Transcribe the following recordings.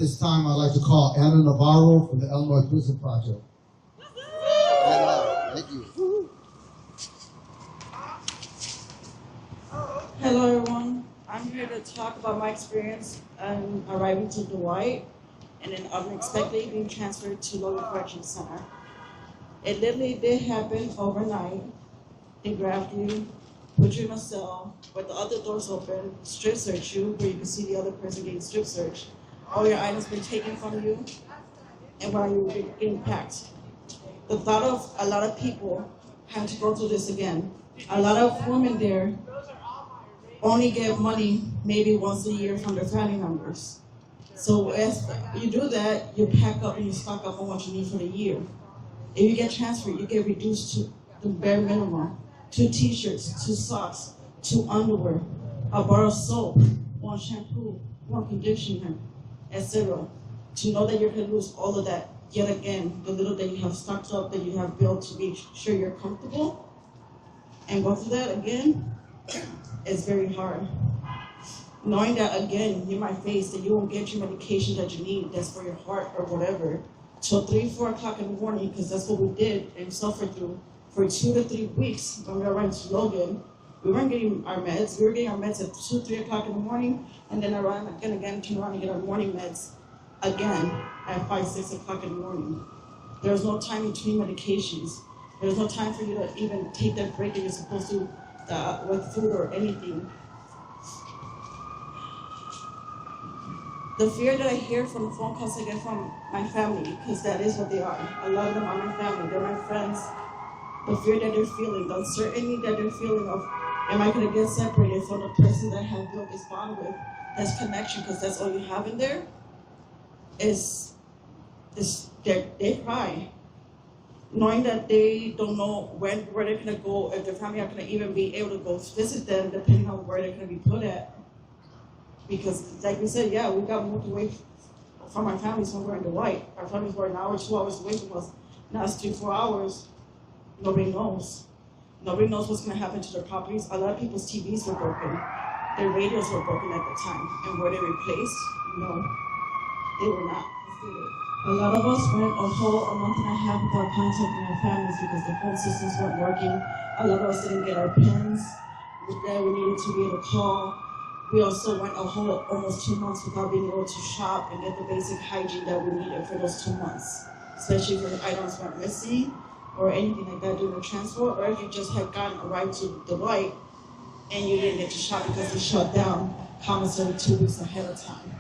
this time, I'd like to call Anna Navarro from the Illinois Prison Project. Anna, thank you. Hello, everyone. I'm here to talk about my experience arriving to Dwight and then unexpectedly being transferred to Logan Correctional Center. It literally did happen overnight. They grabbed you, put you in a cell with the other doors open, strip search you, where you can see the other person getting strip searched. All your items been taken from you, and while you were getting packed. The thought of a lot of people having to go through this again. A lot of women there only get money maybe once a year from their family members. So as you do that, you pack up and you stock up on what you need for the year. If you get transferred, you get reduced to the bare minimum. 2 t-shirts, 2 socks, 2 underwear, a bar of soap, 1 shampoo, 1 conditioner, etc. To know that you're going to lose all of that yet again, the little that you have stocked up, that you have built to make sure you're comfortable, and go through that again, it's very hard. Knowing that again, you might face that you won't get your medication that you need, that's for your heart or whatever, till 3, 4 o'clock in the morning, because that's what we did and suffered through for 2 to 3 weeks when we were running to Logan. We weren't getting our meds. We were getting our meds at 2, 3 o'clock in the morning, and then again, turn around and get our morning meds again at 5, 6 o'clock in the morning. There's no time between medications. There's no time for you to even take that break that you're supposed to with food or anything. The fear that I hear from the phone calls I get from my family, because that is what they are. A lot of them are my family, they're my friends. The fear that they're feeling, the uncertainty that they're feeling of, am I going to get separated from the person that I have built this bond with, that's connection, because that's all you have in there, they cry. Knowing that they don't know where they're going to go, if their family are going to even be able to go visit them, depending on where they're going to be put at. Because, like we said, yeah, we got moved away from our families when we were in Dwight. Our families were an hour, 2 hours away from us. Now it's 3, 4 hours. Nobody knows. Nobody knows what's going to happen to their properties. A lot of people's TVs were broken. Their radios were broken at the time. And were they replaced? No, they were not. A lot of us went a whole month and a half without contacting our families because the phone systems weren't working. A lot of us didn't get our pins that we needed to be able to call. We also went a whole almost 2 months without being able to shop and get the basic hygiene that we needed for those 2 months, especially if your items went missing or anything like that during the transport, or if you just had arrived to the light and you didn't get to shop because they shut down commissary 2 weeks ahead of time.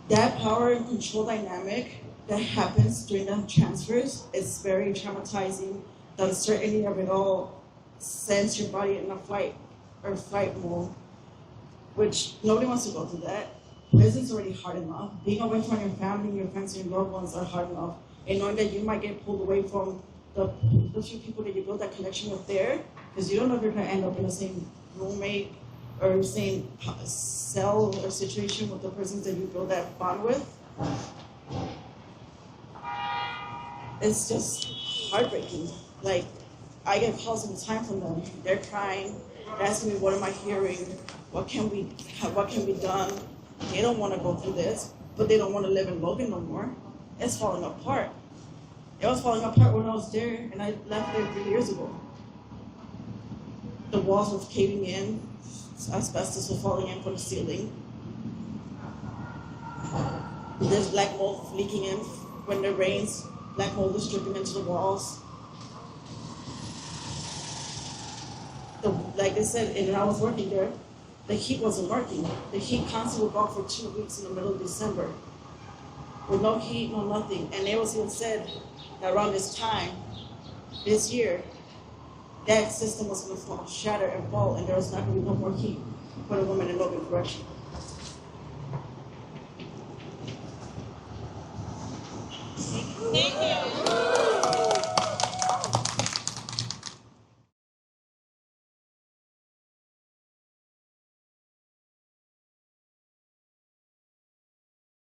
That power and control dynamic that happens during the transfers is very traumatizing. The uncertainty of it all sends your body in a fight mode, which nobody wants to go through that. Prison's already hard enough. Being away from your family, your friends, and your loved ones are hard enough. And knowing that you might get pulled away from the few people that you build that connection with there, because you don't know if you're going to end up in the same roommate or same cell or situation with the persons that you build that bond with. It's just heartbreaking. Like, I get calls all the time from them. They're crying, they're asking me, what am I hearing? What can be done? They don't want to go through this, but they don't want to live in Logan no more. It's falling apart. It was falling apart when I was there, and I left there 3 years ago. The walls were caving in, asbestos was falling in from the ceiling. There's black mold leaking in when it rains. Black mold is dripping into the walls. Like I said, and when I was working there, the heat wasn't working. The heat constantly would go off for 2 weeks in the middle of December. With no heat, no nothing. And they was even said that around this time, this year, that system was going to shatter and fall, and there was not going to be no more heat for the women in Logan Correction.